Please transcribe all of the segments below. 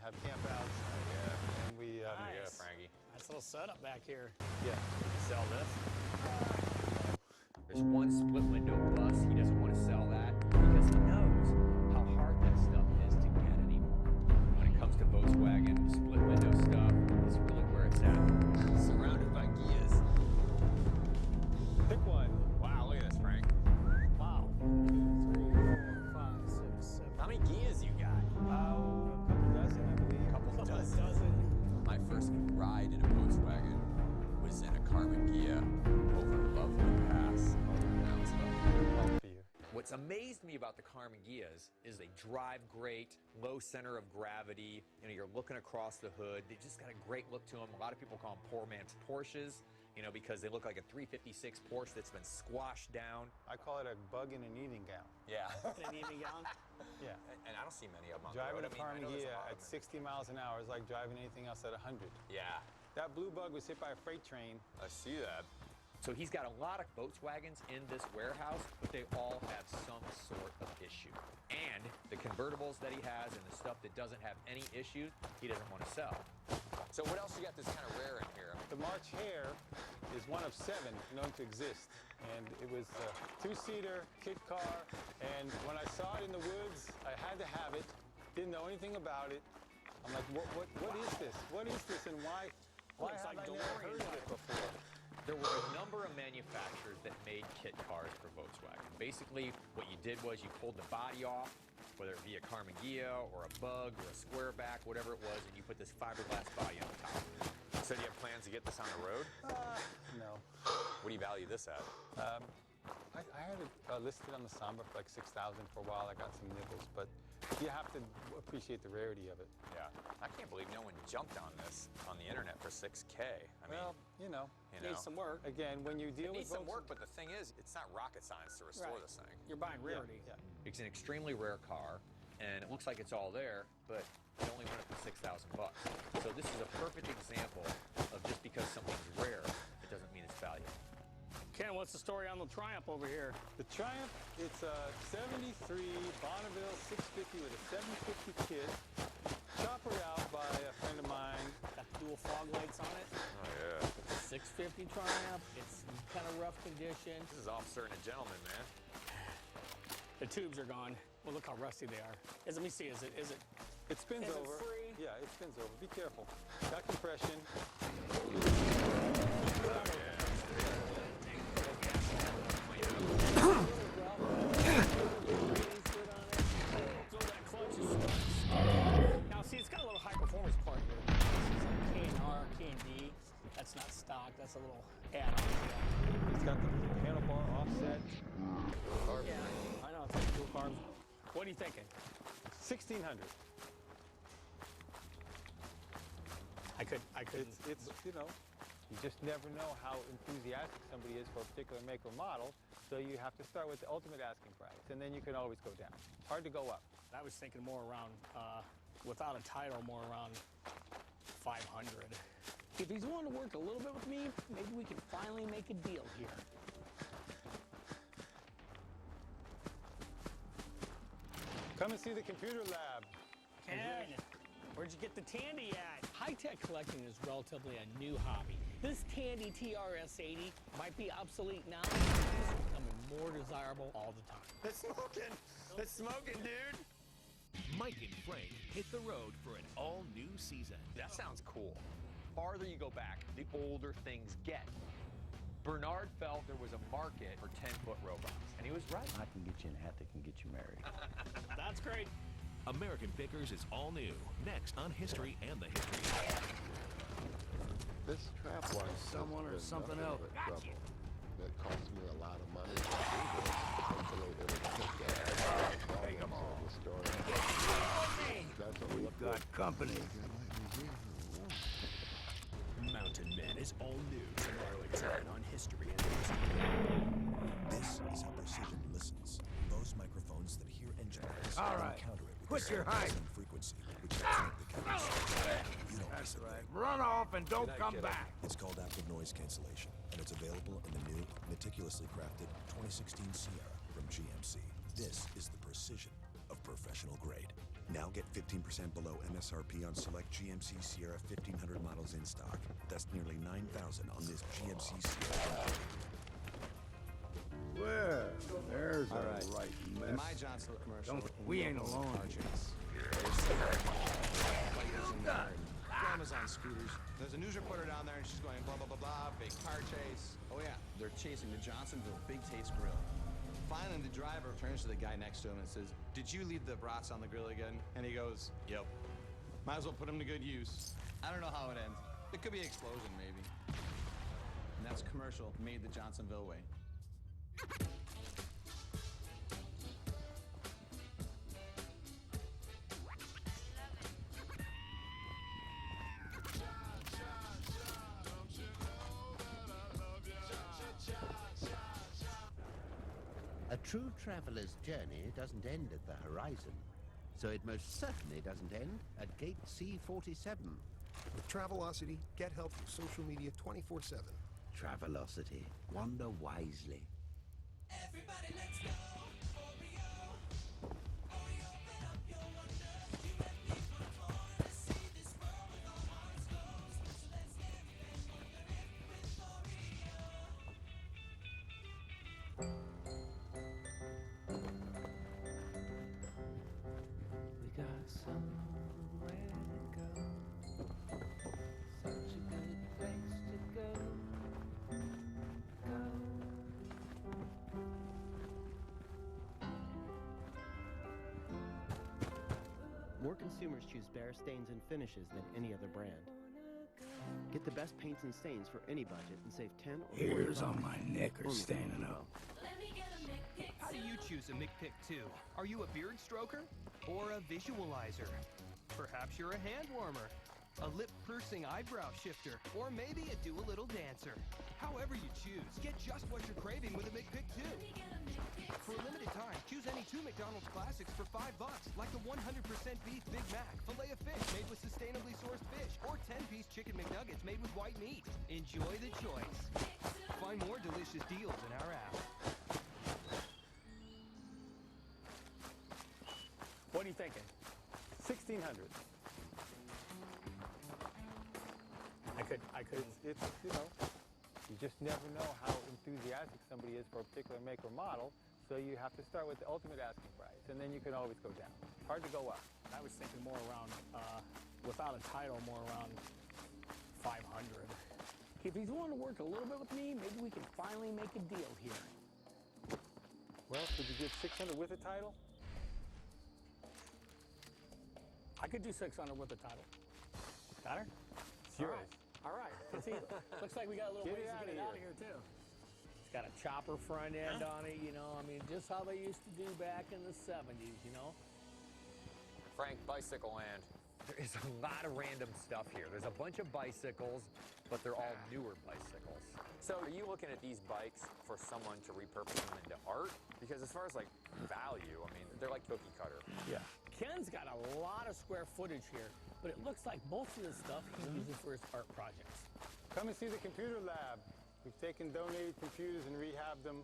have campouts. Yeah. And we, Nice. Yeah, Frankie. Nice little setup back here. yeah. Sell this? There's one split window bus. He doesn't want to sell that because he knows how hard that stuff is to get anymore. When it comes to Volkswagen, split window stuff is really where it's at. Surrounded by Gias. Pick one. Wow, look at this, Frank. Wow. 1, 2, 3, 4, 5, 6, 7. How many Gias you got? A couple dozen, I believe. Couple dozen. dozen. My first ride in a Volkswagen was in a Carmen Ghia over Lovely Pass. All for you. What's amazed me about the Carmen Ghias is they drive great, low center of gravity. You know, you're looking across the hood. They just got a great look to them. A lot of people call them poor man's Porsches, you know, because they look like a 356 Porsche that's been squashed down. I call it a bug in an evening gown. Yeah. An evening gown. Yeah. And I don't see many of them on Driving the a road. Carmen I know there's a Ghia lot of at them. 60 miles an hour is like driving anything else at 100. Yeah, That blue bug was hit by a freight train. I see that. So he's got a lot of Volkswagens in this warehouse, but they all have some sort of issue. And the convertibles that he has and the stuff that doesn't have any issues, he doesn't want to sell. So what else you got that's kind of rare in here? The March Hare is one of 7 known to exist. And it was a 2-seater kit car. And when I saw it in the woods, I had to have it. Didn't know anything about it. I'm like, what is this? What is this and why Looks have like I never heard of it before? There were a number of manufacturers that made kit cars for Volkswagen. Basically, what you did was you pulled the body off, whether it be a Carmen Ghia or a Bug or a Squareback, whatever it was, and you put this fiberglass body on top. So do you have plans to get this on the road? No. What do you value this at? I had it listed on the Samba for like 6,000 for a while. I got some nibbles, but you have to appreciate the rarity of it. Yeah, I can't believe no one jumped on this on the internet for $6K. I mean, Well, you know, Needs some work. again, when you it deal with needs some Volks- work, but the thing is, it's not rocket science to restore Right. this thing. You're buying Yeah, rarity. yeah. It's an extremely rare car, and it looks like it's all there, but it only went up to 6,000 bucks. So this is a perfect example of just because something's rare, it doesn't mean it's valuable. Ken, what's the story on the Triumph over here? The Triumph, it's a 73 Bonneville 650 with a 750 kit. Choppered out by a friend of mine. Got the dual fog lights on it. Oh, yeah. 650 Triumph. It's kind of rough condition. This is officer and a gentleman, man. The tubes are gone. Well, look how rusty they are. Let me see. Is it? It spins Is it over. free? Yeah, it spins over. Be careful. Got compression. So that clutch is now see, it's got a little high performance part here. This is like K&R, K&D. That's not stock. That's a little add-on. It's got the handlebar offset. Yeah, I know. It's like dual carbs. What are you thinking? 1,600. I could. It's you know, you just never know how enthusiastic somebody is for a particular make or model. So you have to start with the ultimate asking price, and then you can always go down. Hard to go up. I was thinking more around, without a title, more around 500. If he's willing to work a little bit with me, maybe we can finally make a deal here. Come and see the computer lab. Ken, where'd you get the Tandy at? High-tech collecting is relatively a new hobby. This Tandy TRS-80 might be obsolete now, but it's becoming more desirable all the time. It's smoking! It's smoking, dude! Mike and Frank hit the road for an all-new season. That sounds cool. Farther you go back, the older things get. Bernard felt there was a market for 10-foot robots, and he was right. I can get you in a hat that can get you married. That's great. American Pickers is all new. Next on History and the History. This trap was someone or something else. Trouble. That cost me a lot of money. Hopefully it'll take that. Take them all. That's what we've Got company. Mountain Men is all new tomorrow at 10 on History and History. This is how precision listens. Those microphones that hear engine noise All right. counter it with Quit the your hype. same frequency, which helps make the coverage. You don't That's listen right. then. Run off and don't come back. It's called active noise cancellation, and it's available in the new, meticulously crafted 2016 Sierra from GMC. This is the precision of professional grade. Now get 15% below MSRP on select GMC Sierra 1500 models in stock. That's nearly $9,000 on this GMC Sierra. Well, there's a right mess. In my Johnson commercial, We ain't alone. car chase. Amazon scooters. There's a news reporter down there, and she's going blah, blah, blah, blah, big car chase. Oh, yeah, they're chasing the Johnsonville Big Taste Grill. Finally, the driver turns to the guy next to him and says, "Did you leave the brats on the grill again?" And he goes, "Yep. Might as well put them to good use." I don't know how it ends. It could be an explosion, maybe. And that's commercial made the Johnsonville way. A true traveler's journey doesn't end at the horizon, so it most certainly doesn't end at gate C47. With Travelocity, get help through social media 24/7. Travelocity. Wander wisely. Everybody, let's go. Oreo. Oreo, open up your wonder. You and me were born to see this world with our hearts closed. So let's live and wonder if with Oreo. We got somewhere to go. Such a good place to go. More consumers choose Behr stains and finishes than any other brand. Get the best paints and stains for any budget and save 10 or 40 Hairs on my neck are standing up. How do you choose a McPick 2? Are you a beard stroker or a visualizer? Perhaps you're a hand warmer, a lip-pursing eyebrow shifter, or maybe a do-a-little dancer. However you choose, get just what you're craving with a McPick 2. For a limited time, choose any 2 McDonald's classics for $5, like the 100% beef Big Mac, filet of fish made with sustainably sourced fish, or 10-piece chicken McNuggets made with white meat. Enjoy the choice. Find more delicious deals in our app. What are you thinking? 1,600. I could. It's, you know, you just never know how enthusiastic somebody is for a particular make or model, so you have to start with the ultimate asking price, and then you can always go down. Hard to go up. I was thinking more around, without a title, more around 500. If he's willing to work a little bit with me, maybe we can finally make a deal here. Well, could you give 600 with a title? I could do 600 with a title. Got her? It's yours. All right. Looks like we got a little ways to get it out of here, too. It's got a chopper front end on it, you know. I mean, just how they used to do back in the 70s, you know. Frank, bicycle land. There is a lot of random stuff here. There's a bunch of bicycles, but they're all newer bicycles. So are you looking at these bikes for someone to repurpose them into art? Because as far as like value, I mean, they're like cookie cutter. Yeah. Ken's got a lot of square footage here, but it looks like most of this stuff he uses for his art projects. Come and see the computer lab. We've taken donated computers and rehabbed them.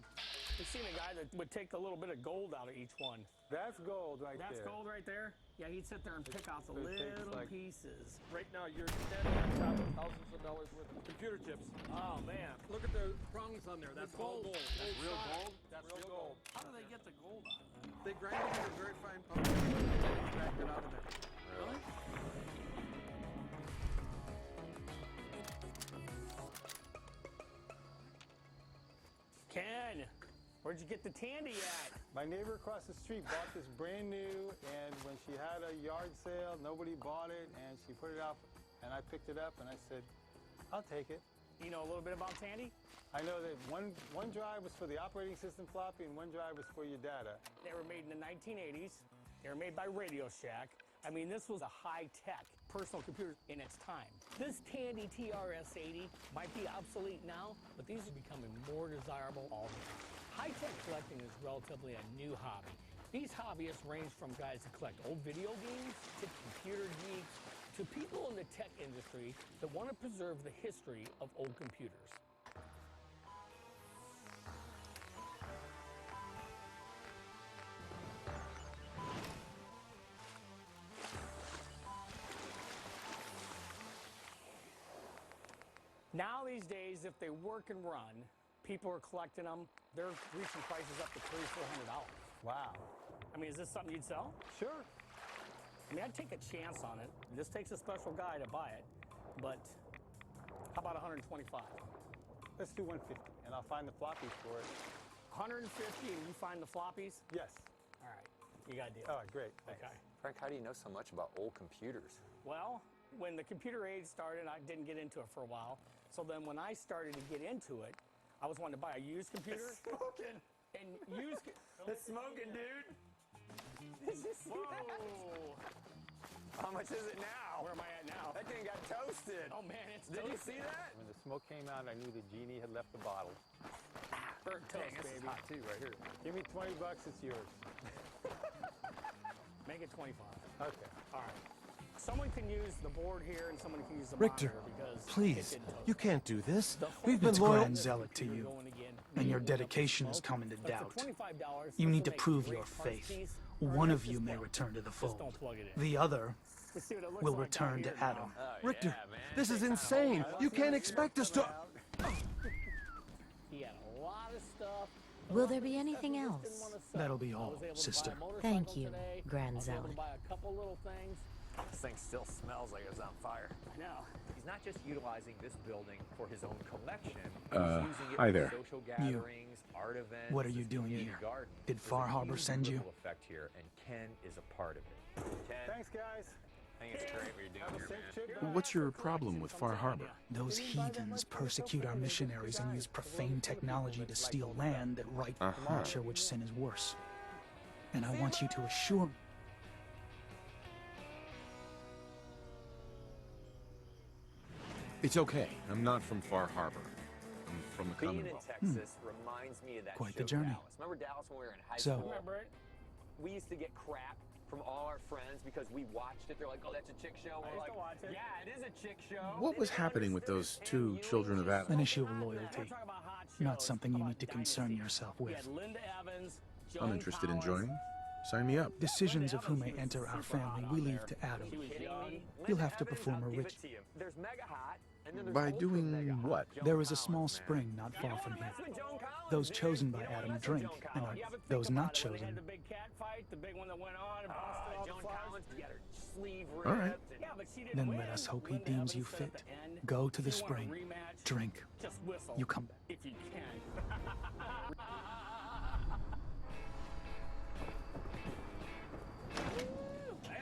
We've seen a guy that would take a little bit of gold out of each one. That's gold right there. That's gold right there? Yeah, he'd sit there and pick out the little pieces. Right now, you're standing on top of thousands of dollars worth of computer chips. Oh, man. Look at the prongs on there. That's all gold. That's real gold? That's real gold. How do they get the gold out of it? They grind it into very fine powder and extract it out of there. Really? Ken, where'd you get the Tandy at? My neighbor across the street bought this brand new, and when she had a yard sale, nobody bought it, and she put it out, and I picked it up, and I said, I'll take it. You know a little bit about Tandy? I know that one drive was for the operating system floppy, and one drive was for your data. They were made in the 1980s. They were made by Radio Shack. I mean, this was a high-tech personal computer in its time. This Tandy TRS-80 might be obsolete now, but these are becoming more desirable all the time. High-tech collecting is relatively a new hobby. These hobbyists range from guys that collect old video games to computer geeks to people in the tech industry that want to preserve the history of old computers. Now these days, if they work and run, people are collecting them. They're reaching prices up to $300, $400. Wow. I mean, is this something you'd sell? Sure. I mean, I'd take a chance on it. This takes a special guy to buy it, but how about 125? Let's do 150, and I'll find the floppies for it. 150, and you find the floppies? Yes. All right, you got a deal. All right, great. Okay. Frank, how do you know so much about old computers? Well, when the computer age started, I didn't get into it for a while. So then when I started to get into it, I was wanting to buy a used computer. It's smoking. And used... It's smoking, dude. Did you see that? Whoa. How much is it now? Where am I at now? That thing got toasted. Oh, man, it's Did you toasted. see that? When the smoke came out, I knew the genie had left the bottle. Burnt toast, Dang, this is baby. hot too, right here. Give me 20 bucks, it's yours. Make it 25. Okay. All right. Someone can use the board here, and someone can use the Richter, monitor because it please, didn't toast. you can't do this. The We've been It's loyal. Grand Zealot to you, Going again, and your moving up the dedication is smoke. coming to But doubt. for $25, You this need will to make prove great your parts faith. piece. One Or of you just may don't- return to the just fold. don't plug it in. The other Let's see what it looks will like down return here to now. Adam. Richter, this is insane. You can't expect us to... He had a lot of stuff. Will there be anything else? That'll be all, sister. Thank you, Grand I was able to Zealot. buy a couple little things. This thing still smells like it's on fire. I know. He's not just utilizing this building for his own collection. Uh, He's using it hi for there. social You. gatherings, art events. What are you his doing community here? garden. Did There's Far a Harbor huge send you? ripple effect here, and Ken is a part of it. Ken, Thanks, guys. I think it's great what you're doing here, man. Trip. What's your problem with Far Harbor? Those heathens persecute our missionaries and use profane technology to steal land that right. I'm not sure which sin is worse. And I want you to assure me. It's okay. I'm not from Far Harbor. I'm from the Being in Commonwealth. Texas reminds me of that Quite show, the journey. Dallas. Remember Dallas when we were in high So- school? Remember it? We used to get crap from all our friends because we watched it. They're like, "Oh, that's a chick show." I We're used like, to watch it. "Yeah, it is a chick show." What was happening with those two children of Adam? An issue of loyalty, We're talking about hot not shows. something you How need to about concern Dynasty? yourself We with. had Linda Evans, I'm Joan interested in Collins. joining. Sign me up. Decisions of who may enter our family we leave to Adam. She was young. You'll have to perform a ritual. There's mega hot, and then there's By ultra doing mega hot. what? Joan There is a Collins, small man. spring not far from here. Mess with Joan Collins, Those dude. chosen by You don't Adam mess with drink, Joan and Collins. Yeah, but think those about not it, when they chosen had the big cat fight, the big one that went on and busted all Joan the flowers. Collins, you got her sleeve ripped. All right. Yeah, but she didn't Then win. let us hope he Linda deems Evans you said at fit. the end, Go to the if you want a spring, rematch, drink. just whistle. You come back. If you can.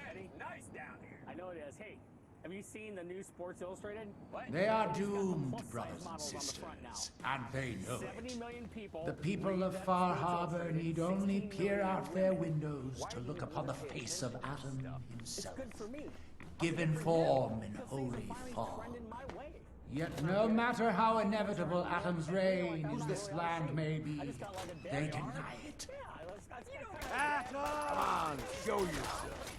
Eddie, nice down here. I know it is. Hey, have you seen the new Sports Illustrated? What? They are It's got the doomed, plus-size brothers and models on the sisters, front now. and they know 70 it. million people. The people read of that Far Sports Harbor Illustrated. need only 16 peer million out their women. windows Why to do look you upon the wanna pay face of attention to this Adam stuff? himself, It's good for me. given form in holy form. Yet no matter how inevitable Adam's reign in this land may be, they deny it. Come on, show yourself.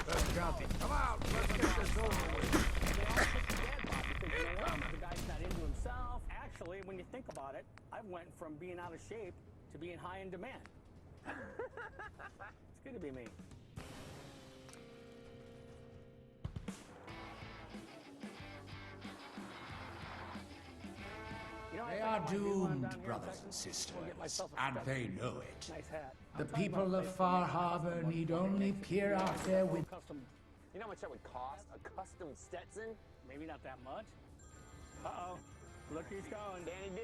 Let's count it. Come out. Let's get this over with. The guy's not into himself. Actually, when you think about it, I went from being out of shape to being high in demand. It's good to be me. You know, I They think I are might do one down doomed, here in brothers Texas. and I'm sisters, gonna get myself a and Stetson. they know it. Nice hat. The I'm talking people about of this Far thing. Harbor need only peer out their windows. Custom. You know how much that would cost? A custom Stetson? Maybe not that much. Uh-oh. Look who's going. Danny D.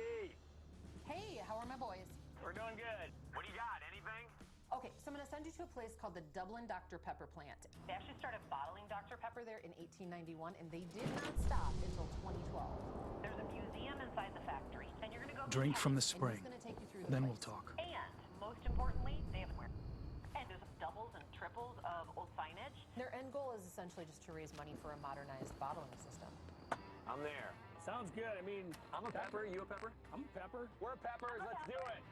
Hey, how are my boys? We're doing good. What do you got? Anything? Okay, so I'm going to send you to a place called the Dublin Dr. Pepper plant. They actually started bottling Dr. Pepper there in 1891, and they did not stop until 2012. There's a museum inside the factory, and you're going to go Drink from the and spring. he's going to take you through the Then place. we'll talk. And most importantly, they have and there's doubles and triples of old signage. Their end goal is essentially just to raise money for a modernized bottling system. I'm there. Sounds good. I mean, I'm a pepper. You a pepper? I'm a pepper. We're peppers. Let's do it.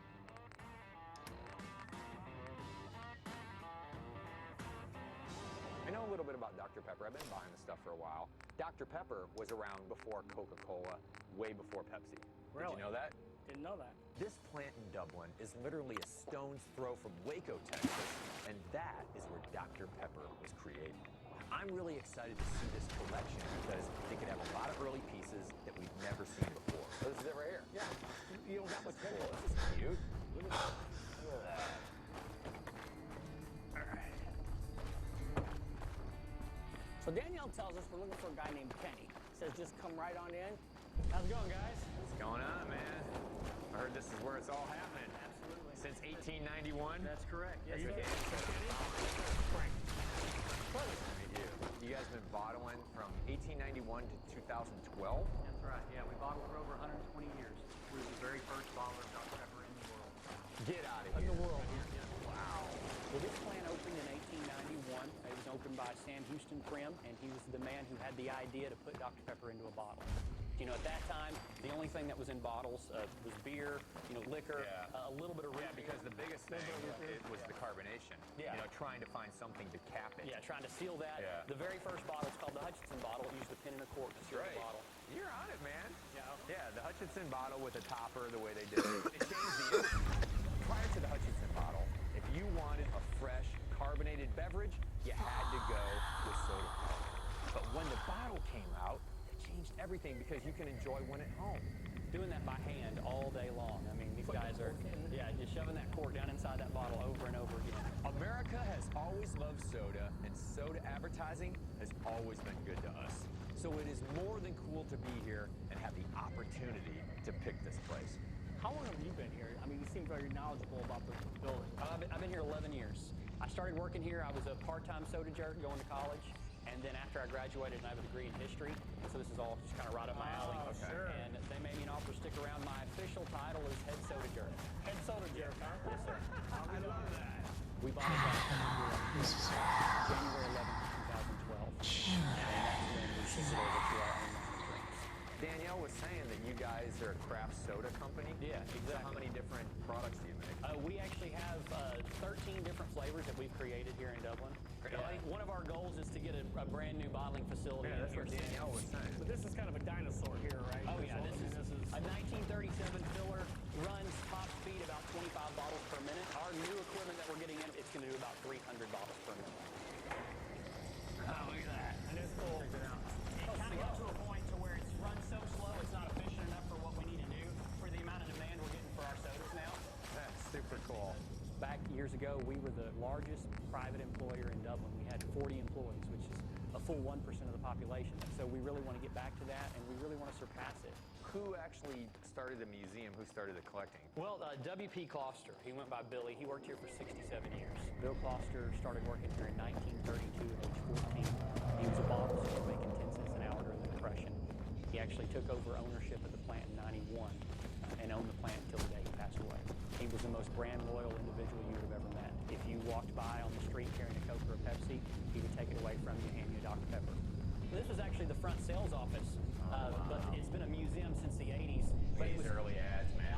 I know a little bit about Dr. Pepper. I've been buying this stuff for a while. Dr. Pepper was around before Coca-Cola, way before Pepsi. Really? Did you know that? Didn't know that. This plant in Dublin is literally a stone's throw from Waco, Texas, and that is where Dr. Pepper was created. I'm I'm really excited to see this collection because it could have a lot of early pieces that we've never seen before. Oh, this is it right here? Yeah. You don't got much Cool. cool. This is cute. Look at that. All right. So Danielle tells us we're looking for a guy named Kenny. Says just come right on in. How's it going, guys? What's going on, man? I heard this is where it's all happening. Absolutely. Since 1891? That's correct. Yes, Are you sir. kidding? Frank. Pleasure to meet you. You guys been bottling from 1891 to 2012? That's right. Yeah, we bottled for over 120 years. We were the very first bottler of Dr. Pepper in the world. Get out of In here. the world. Wow. Well, this plant opened in 1891. It was opened by Sam Houston Prim, and he was the man who had the idea to put Dr. Pepper into a bottle. You know, at that time, the only thing that was in bottles was beer, liquor, a little bit of root Yeah, because the biggest thing it was the carbonation. Yeah. You know, trying to find something to cap it. Yeah, trying to seal that. Yeah. The very first bottle is called the Hutchinson bottle. It used a pin and a cork to seal the bottle. You're on it, man. Yeah. Yeah, the Hutchinson bottle with a topper, the way they did it. It changed the industry. Prior to the Hutchinson bottle, if you wanted a fresh, carbonated beverage, you had to go with soda pop. But when the bottle came out, it changed everything because you can enjoy one at home. Doing that by hand all day long. I mean, these guys are, just shoving that cork down inside that bottle over and over again. America has always loved soda, and soda advertising has always been good to us. So it is more than cool to be here and have the opportunity to pick this place. How long have you been here? I mean, you seem very knowledgeable about the building. I've been here 11 years. I started working here. I was a part-time soda jerk going to college. And then after I graduated, I have a degree in history. So this is all just kind of right up my alley. Sure. And they made me an offer to stick around. My official title is head soda jerk. Head soda jerk, huh? Yes, sir. I love that. We bought it back January 11th, 2012. And that's when we shifted over to our own line of drinks. Danielle was saying that you guys are a craft soda company. Yeah, exactly. So how many different products do you make? We actually have 13 different flavors that we've created here in Dublin. Really? One of our goals is to get a brand new bottling facility. Yeah, that's in what here. Danielle was saying. But this is kind of a dinosaur here, right? Oh yeah, this is a 1937 filler, runs top speed about 25 bottles per minute. Our new equipment that we're getting in, it's going to do about 300 bottles per minute. Oh, look at that. And it's cool. Check it out. It kind of got to a point to where it's run so slow, it's not efficient enough for what we need to do for the amount of demand we're getting for our sodas now. That's super cool. Back years ago, we were the largest private employer in Dublin. We had 40 employees, which is a full 1% of the population. So we really want to get back to that, and we really want to surpass it. Who actually started the museum? Who started the collecting? Well, W.P. Closter, he went by Billy. He worked here for 67 years. Bill Closter started working here in 1932 at age 14. He was a bottle store making 10 cents an hour during the Depression. He actually took over ownership of the plant in 91 and owned the plant until the day he passed away. He was the most brand loyal individual you would have ever met. If you walked by on the street carrying a Coke or a Pepsi, he would take it away from you and hand you a Dr. Pepper. This was actually the front sales office, but it's been a museum since the 80s. But it was early ads, man.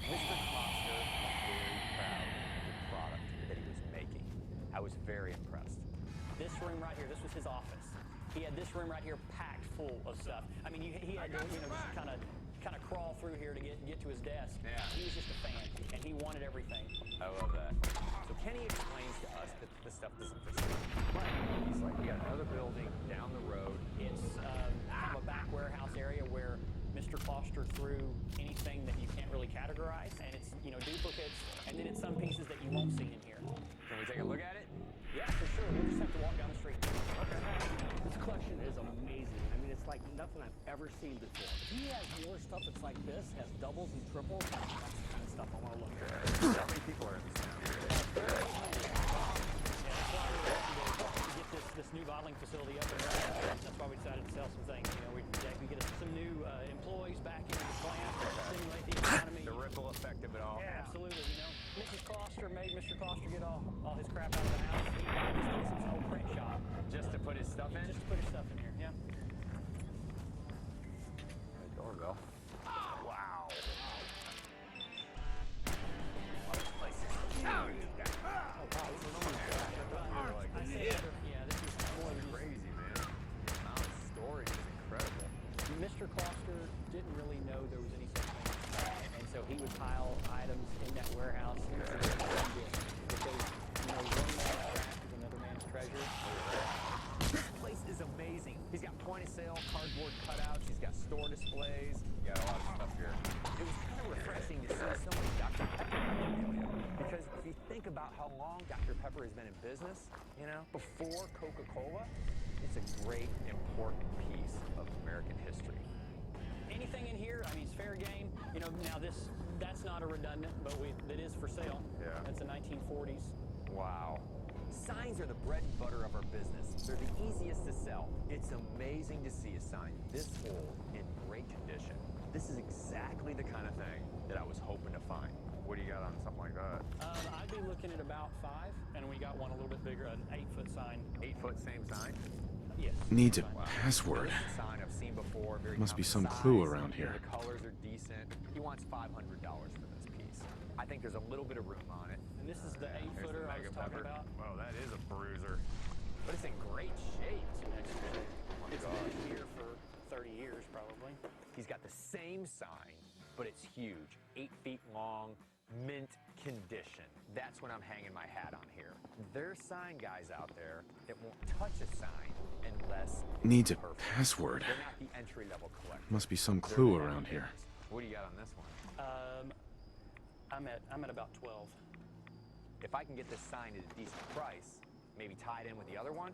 Mr. Closter was very proud of the product that he was making. I was very impressed. This room right here, this was his office. He had this room right here packed full of stuff. I mean, he had to, just kind of crawl through here to get to his desk. Yeah. He was just a fan, and he wanted everything. I love that. So Kenny explains to us that the stuff doesn't fit. But he's like, we got another building down the road. It's kind of a back warehouse area where Mr. Closter threw anything that you can't really categorize, and it's duplicates, and then it's some pieces that you won't see in here. Can we take a look at it? Yeah, for sure. We'll just have to walk down the street. Okay. This collection is amazing. I mean, it's like nothing I've ever seen before. He has more stuff that's like this, has doubles and triples. That's the kind of stuff I want to look at. How many people are in this town? Get this new bottling facility up and running. That's why we decided to sell some things. We get some new employees back into the plant, stimulate the economy. The ripple effect of it all. Yeah, absolutely. Mrs. Closter made Mr. Closter get all his crap out of the house. He bought his whole print shop. Just to put his stuff in? Just to put his stuff in here, yeah. Doorbell. Wow. This is more than crazy, man. The amount of storage is incredible. Mr. Closter didn't really know there was any such thing, and so he would pile items in that warehouse. Because one man's trash is another man's treasure. sale cardboard cutouts. She's got store displays. You got a lot of stuff here. It was kind of refreshing to see so much Dr. Pepper memorabilia. Because if you think about how long Dr. Pepper has been in business, you know, before Coca-Cola, it's a great, important piece of American history. Anything in here, I mean, it's fair game. You know, now that's not a redundant, but that is for sale. Yeah. That's a 1940s. Wow. Signs are the bread and butter of our business. They're the easiest to sell. It's amazing to see a sign this old in great condition. This is exactly the kind of thing that I was hoping to find. What do you got on something like that? I'd be looking at about 5, and we got one a little bit bigger, an 8-foot sign. 8-foot, same sign? Yes. Needs a password. This is a sign I've seen before. Very Must be common some clue size. around here. The colors are decent. He wants $500 for this piece. I think there's a little bit of room on it. And this is the 8-footer I was talking about. Oh, that is a bruiser. But it's in great shape. It's been here for 30 years, probably. He's got the same sign, but it's huge. 8 feet long, mint condition. That's what I'm hanging my hat on here. There's sign guys out there that won't touch a sign unless it's Needs a perfect. password. They're not the entry-level collector. Must be some They're clue the around here. What do you got on this one? I'm at about 12. If I can get this sign at a decent price, maybe tied in with the other one,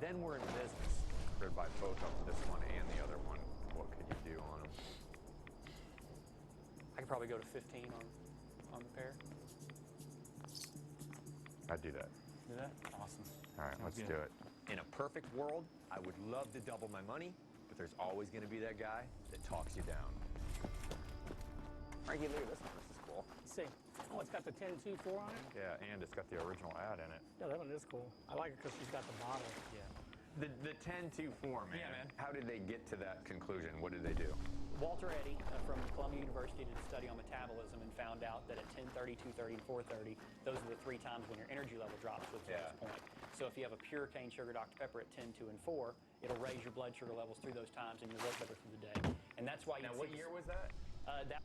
then we're in business. Could buy both of them, this one and the other one. What could you do on them? I could probably go to 15 on the pair. I'd do that. Do that? Awesome. All right, let's do it. In a perfect world, I would love to double my money, but there's always going to be that guy that talks you down. Frankie, look at this one. This is cool. Let's see. Oh, it's got the 10-2-4 on it? Yeah, and it's got the original ad in it. Yeah, that one is cool. I like it because she's got the bottle. Yeah. The 10-2-4, man. Yeah, man. How did they get to that conclusion? What did they do? Walter Eddy from Columbia University did a study on metabolism and found out that at 10:30, 2:30, and 4:30, those are the 3 times when your energy level drops to its lowest point. So if you have a pure cane sugar Dr. Pepper at 10, 2, and 4, it'll raise your blood sugar levels through those times and you'll work better through the day. And that's why you Now, what year was that? That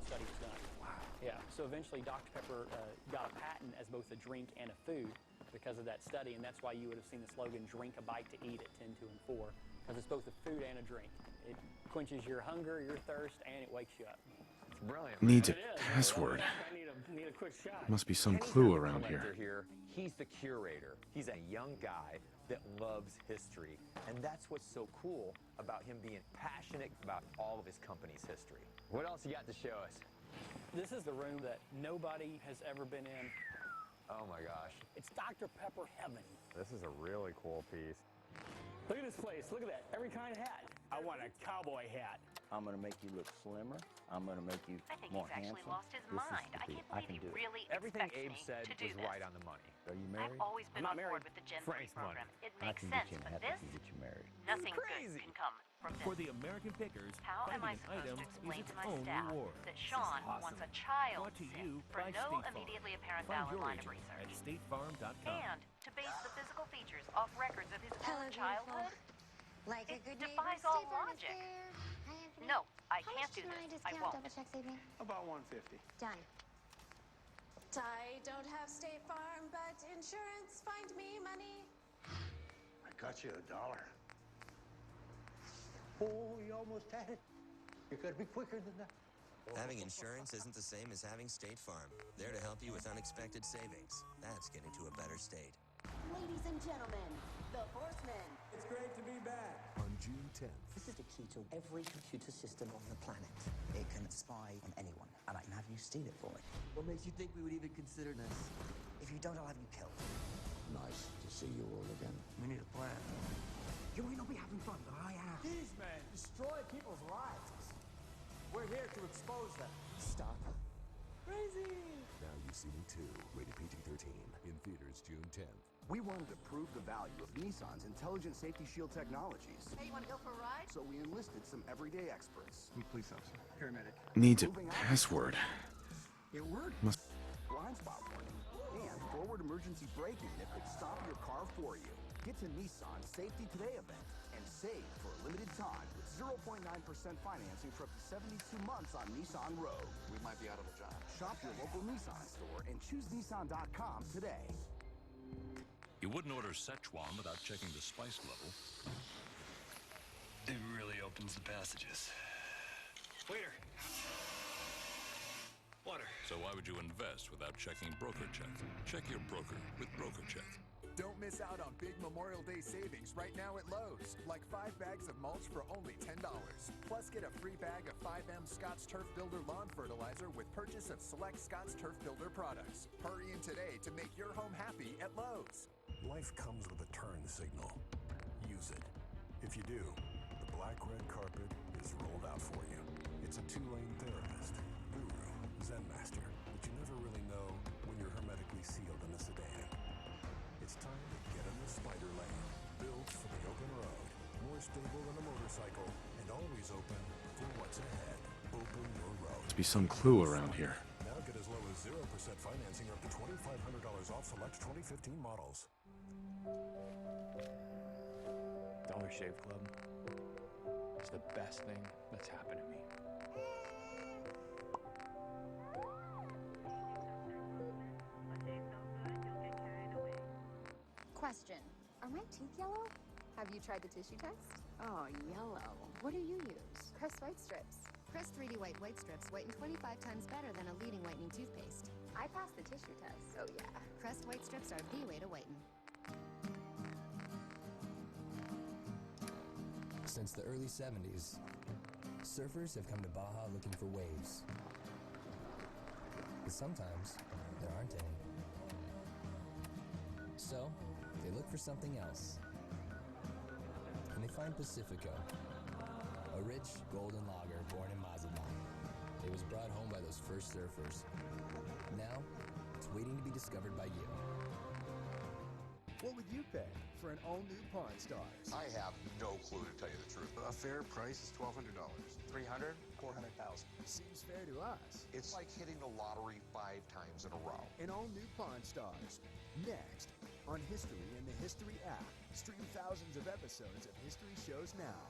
study was done. Wow. Yeah. So eventually Dr. Pepper got a patent as both a drink and a food because of that study, and that's why you would have seen the slogan, drink a bite to eat at 10, 2, and 4, because it's both a food and a drink. It quenches your hunger, your thirst, and it wakes you up. It's brilliant. Needs a It is. password. I need a quick shot. Must be some Kenny's clue not the around collector here. He's the curator. He's a young guy that loves history, and that's what's so cool about him being passionate about all of his company's history. What else you got to show us? This is the room that nobody has ever been in. Oh my gosh. It's Dr. Pepper heaven. This is a really cool piece. Look at this place. Look at that. Every kind of hat. I want a cowboy hat. I'm going to make you look slimmer. I'm going to make you I think more he's actually handsome. lost his This is mind. the I deal. can't believe he do it. really Everything expects Abe me said to do was this. right on the money. Are you married? I've always been I'm on not board married. with the Gen 3 Frank's money. program. It I makes can get sense, you in a but hat this, to get you married. nothing crazy. good can come from this. For the American pickers, How am I finding an supposed item to is explain its to my own staff reward. that Sean wants a child Brought to sick you for by no State Farm. immediately apparent Find valid your line of agent research? at statefarm.com. And to base the physical features off records of his Hello, own childhood? Like a It good defies neighbor, all Steve Farm is logic. there. Hi, Anthony. No, I How can't much do is my this. I discount won't. double check saving? About 150. Done. I don't have State Farm, but insurance, find me money. I got you $1. Oh, you almost had it. You gotta be quicker than that. Having insurance isn't the same as having State Farm. There to help you with unexpected savings. That's getting to a better state. Ladies and gentlemen, the Horsemen. It's great to be back. On June 10th, This is the key to every computer system on the planet. It can spy on anyone, and I can have you steal it for me. What makes you think we would even consider this? If you don't, I'll have you killed. Nice to see you all again. We need a plan. You may not be having fun, but I am. These men destroy people's lives. We're here to expose them. Stop. Crazy. Now You See Me 2, rated PG-13, in theaters June 10th. We wanted to prove the value of Nissan's intelligent safety shield technologies. Hey, you want to go for a ride? So we enlisted some everyday experts. Police officer. Paramedic. Needs a password. It worked. Must Blind spot warning and forward emergency braking that could stop your car for you. Get to Nissan's Safety Today event and save for a limited time with 0.9% financing for up to 72 months on Nissan Rogue. We might be out of a job. Shop your local Nissan store and choose Nissan.com today. You wouldn't order Szechuan without checking the spice level. It really opens the passages. Waiter! Water. So why would you invest without checking BrokerCheck? Check your broker with BrokerCheck. Don't miss out on big Memorial Day savings right now at Lowe's. Like 5 bags of mulch for only $10. Plus, get a free bag of 5M Scotts Turf Builder lawn fertilizer with purchase of select Scotts Turf Builder products. Hurry in today to make your home happy at Lowe's. Life comes with a turn signal. Use it. If you do, the black red carpet is rolled out for you. It's a 2-lane therapist, guru, Zen master, but you never really know when you're hermetically sealed in a sedan. It's time to get in the spider lane. Built for the open road. More stable than a motorcycle and always open for what's ahead. Open your road. Must be some clue around here. Now get as low as 0% financing or up to $2,500 off select 2015 models. Dollar Shave Club is the best thing that's happened to me. Question. Are my teeth yellow? Have you tried the tissue test? Oh, yellow. What do you use? Crest White Strips. Crest 3D White White Strips whiten 25 times better than a leading whitening toothpaste. I passed the tissue test. Oh, yeah. Crest White Strips are the way to whiten. Since the early 70s, surfers have come to Baja looking for waves. But sometimes, there aren't any. So, they look for something else. And they find Pacifico, a rich golden lager born in Mazatlan. It was brought home by those first surfers. Now, it's waiting to be discovered by you. What would you pay for an all-new Pawn Stars? I have no clue, to tell you the truth. A fair price is $1,200. $300? $400,000. Seems fair to us. It's like hitting the lottery 5 times in a row. An all-new Pawn Stars. Next, on History and the History app. Stream thousands of episodes of history shows now.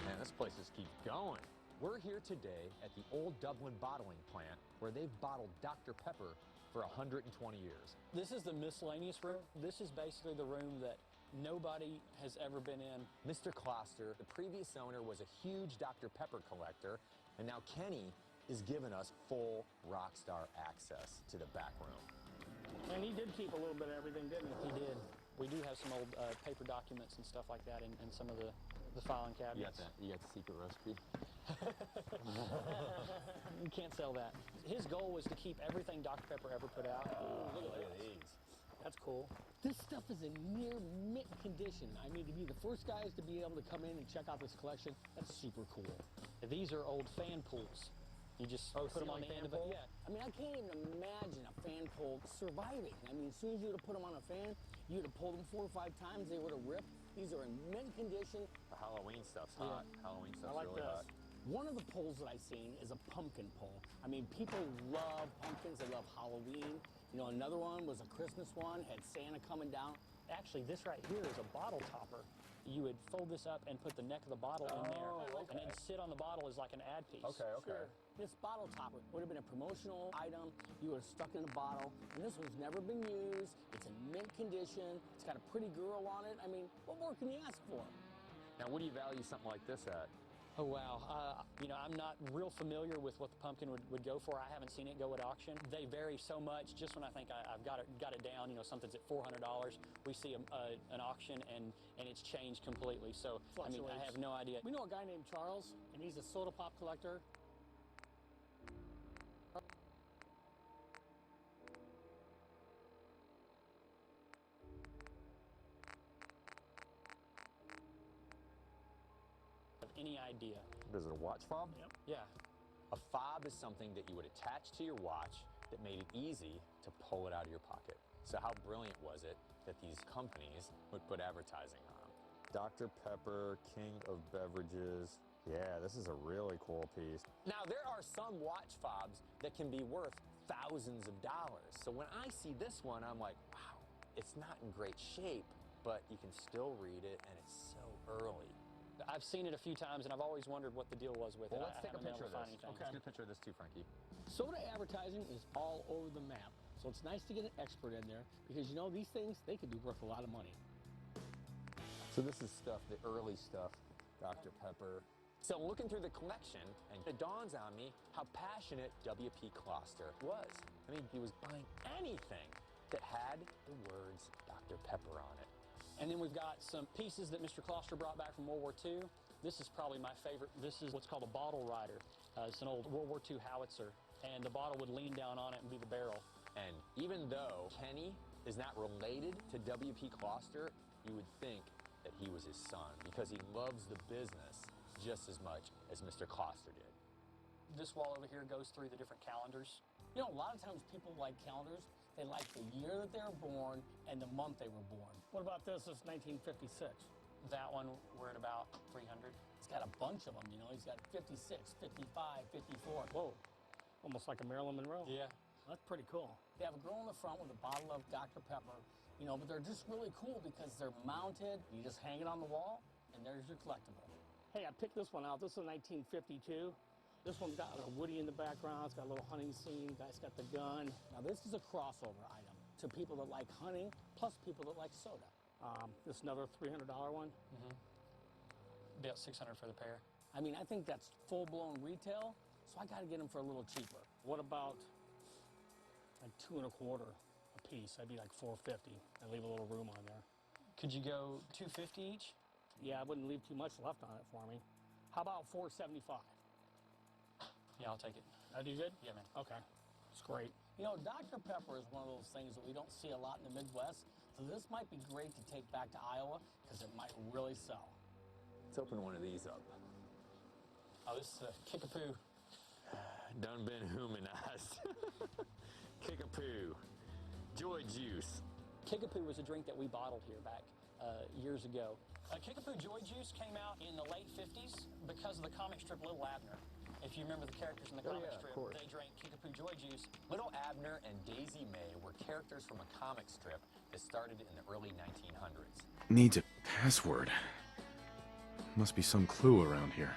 Man, this place just keeps going. We're here today at the old Dublin bottling plant where they've bottled Dr. Pepper for 120 years. This is the miscellaneous room. This is basically the room that nobody has ever been in. Mr. Kloster, the previous owner, was a huge Dr. Pepper collector, and now Kenny is giving us full rock star access to the back room. And he did keep a little bit of everything, didn't he? He did. We do have some old paper documents and stuff like that in some of the filing cabinets. You got the secret recipe? You can't sell that. His goal was to keep everything Dr. Pepper ever put out. Ooh, look at these. That's cool. This stuff is in near mint condition. I mean, to be the first guys to be able to come in and check out this collection, that's super cool. These are old fan pools. You just put them on the end of it. Yeah. I mean, I can't even imagine a fan pool surviving. I mean, as soon as you would have put them on a fan, you would have pulled them 4 or 5 times, they would have ripped. These are in mint condition. The Halloween stuff's hot. Yeah. Halloween stuff's I like really this. hot. One of the poles that I've seen is a pumpkin pole. I mean, people love pumpkins. They love Halloween. You know, another one was a Christmas one, had Santa coming down. Actually, this right here is a bottle topper. You would fold this up and put the neck of the bottle in there, and then sit on the bottle as like an ad piece. Okay. Sure. This bottle topper would have been a promotional item. You would have stuck in a bottle, and this one's never been used. It's in mint condition. It's got a pretty girl on it. I mean, what more can you ask for? Now, what do you value something like this at? Oh, wow. You know, I'm not real familiar with what the pumpkin would go for. I haven't seen it go at auction. They vary so much. Just when I think I've got it down, you know, something's at $400, we see an auction and it's changed completely. So, I mean, I have no idea. We know a guy named Charles, and he's a soda pop collector. Any idea? Is it a watch fob? Yep. Yeah. A fob is something that you would attach to your watch that made it easy to pull it out of your pocket. So how brilliant was it that these companies would put advertising on them? Dr. Pepper, king of beverages. Yeah, this is a really cool piece. Now, there are some watch fobs that can be worth thousands of dollars. So when I see this one, I'm like, wow, it's not in great shape, but you can still read it, and it's so early. I've seen it a few times, and I've always wondered what the deal was with it. Let's take a haven't been picture able of to this. find anything. Let's get a picture of this too, Frankie. Soda advertising is all over the map. So it's nice to get an expert in there because, you know, these things, they could be worth a lot of money. So this is stuff, the early stuff, Dr. Pepper. So looking through the collection, and it dawns on me how passionate W.P. Closter was. I mean, he was buying anything that had the words Dr. Pepper on it. And then we've got some pieces that Mr. Closter brought back from World War II. This is probably my favorite. This is what's called a bottle rider. It's an old World War II howitzer, and the bottle would lean down on it and be the barrel. And even though Kenny is not related to W.P. Closter, you would think that he was his son because he loves the business just as much as Mr. Closter did. This wall over here goes through the different calendars. You know, a lot of times people like calendars. They like the year that they were born and the month they were born. What about this? It's 1956. That one, we're at about 300. He's got a bunch of them, you know. He's got 56, 55, 54. Whoa, almost like a Marilyn Monroe. Yeah. That's pretty cool. They have a girl in the front with a bottle of Dr. Pepper, you know, but they're just really cool because they're mounted. You just hang it on the wall, and there's your collectible. Hey, I picked this one out. This is 1952. This one's got a Woody in the background. It's got a little hunting scene. Guy's got the gun. Now, this is a crossover item to people that like hunting, plus people that like soda. This is another $300 one. About $600 for the pair. I mean, I think that's full-blown retail, so I got to get them for a little cheaper. What about like $2 1/4 a piece? That'd be like $4.50. And leave a little room on there. Could you go $2.50 each? Yeah, I wouldn't leave too much left on it for me. How about $4.75? Yeah, I'll take it. That do good? Yeah, man. Okay. It's great. You know, Dr. Pepper is one of those things that we don't see a lot in the Midwest, so this might be great to take back to Iowa because it might really sell. Let's open one of these up. Oh, this is a Kickapoo. Done been humanized. Kickapoo. Joy juice. Kickapoo was a drink that we bottled here back years ago. Kickapoo Joy Juice came out in the late 50s because of the comic strip Little Abner. If you remember the characters in the comic strip, they drank Kickapoo Joy Juice. Little Abner and Daisy May were characters from a comic strip that started in the early 1900s. Needs a password. Must be some clue around here.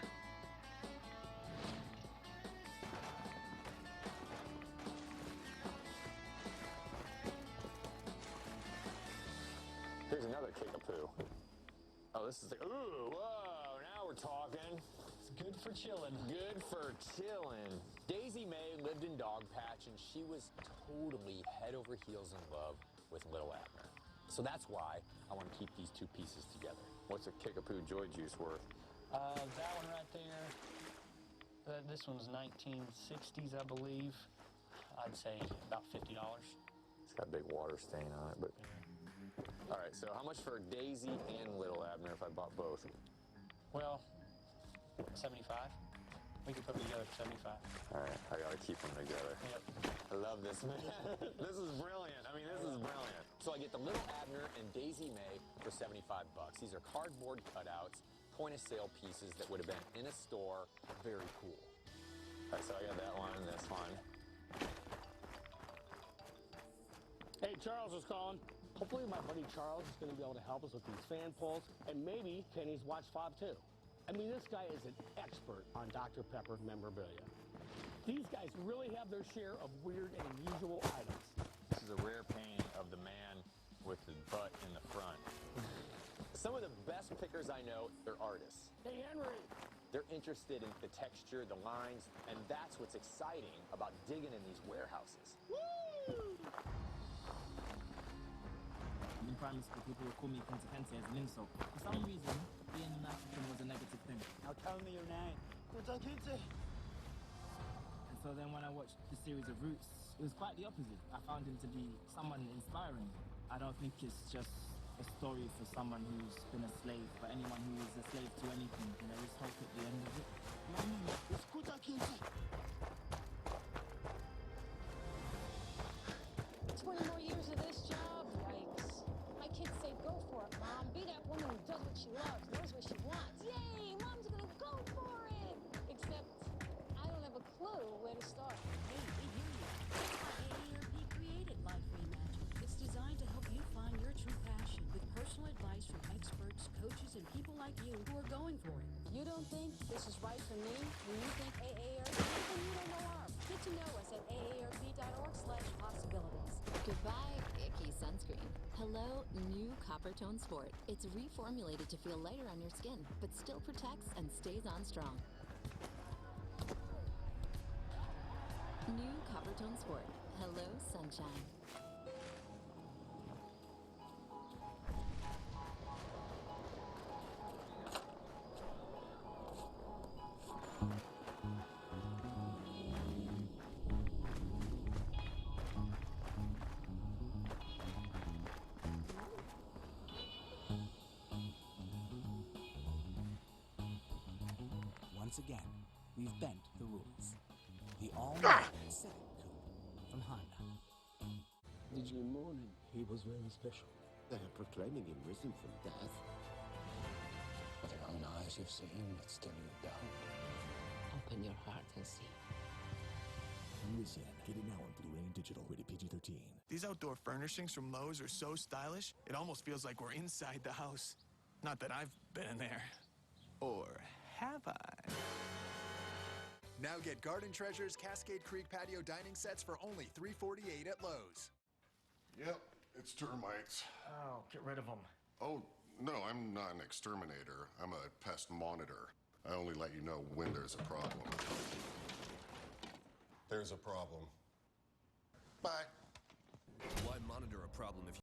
Here's another Kickapoo. Oh, this is like, ooh, whoa, now we're talking. It's good for chilling. Good for chilling. Daisy May lived in Dogpatch, and she was totally head over heels in love with Little Abner. So that's why I want to keep these two pieces together. What's a Kickapoo Joy Juice worth? That one right there, this one's 1960s, I believe. I'd say about $50. It's got a big water stain on it, but... All right, so how much for Daisy and Little Abner if I bought both? Well, 75. We could put them together for 75. All right, I gotta keep them together. Yep. I love this, man. This is brilliant. I mean, this is brilliant. So I get the Little Abner and Daisy May for 75 bucks. These are cardboard cutouts, point-of-sale pieces that would have been in a store. Very cool. All right, so I got that one and this one. Hey, Charles is calling. Hopefully my buddy Charles is going to be able to help us with these fan polls, and maybe Kenny's watch fob too. I mean, this guy is an expert on Dr. Pepper memorabilia. These guys really have their share of weird and unusual items. This is a rare painting of the man with the butt in the front. Some of the best pickers I know, they're artists. Hey, Henry! They're interested in the texture, the lines, and that's what's exciting about digging in these warehouses. Woo! In primary school, people would call me Kente Kente as an insult. For some reason, being an African was a negative thing. Now tell me your name. Kente Kente. And so then when I watched the series of Roots, it was quite the opposite. I found him to be someone inspiring. I don't think it's just a story for someone who's been a slave, but anyone who is a slave to anything. And there is hope at the end of it. It's Kente Kente. 20 more years of this job? Yikes. My kids say, go for it, Mom. Be that woman who does what she loves, knows what she wants. Yay, Mom's gonna go for it. Except, I don't have a clue where to start. Hey, we hear you. That's why AARP created Life Reimagined. It's designed to help you find your true passion with personal advice from experts, coaches, and people like you who are going for it. You don't think this is right for me? When you think AARP, then you don't know ARP. Get to know us at aarp.org/possibilities. Hello, new Coppertone Sport. It's reformulated to feel lighter on your skin, but still protects and stays on strong. New Coppertone Sport. Hello, sunshine. Once again, we've bent the rules. The all-new Civic Coupe from Honda. Did you mourn him? He was very special. They are proclaiming him risen from death. With your own eyes you've seen, but still you don't. Open your heart and see. Risen. Get it now on Blu-ray and digital. Rated PG-13. These outdoor furnishings from Lowe's are so stylish, it almost feels like we're inside the house. Not that I've been in there. Or have I? Now get Garden Treasures Cascade Creek patio dining sets for only $3.48 at Lowe's. Yep, it's termites. Oh, get rid of them. Oh, no, I'm not an exterminator. I'm a pest monitor. I only let you know when there's a problem. There's a problem. Bye. Why monitor a problem if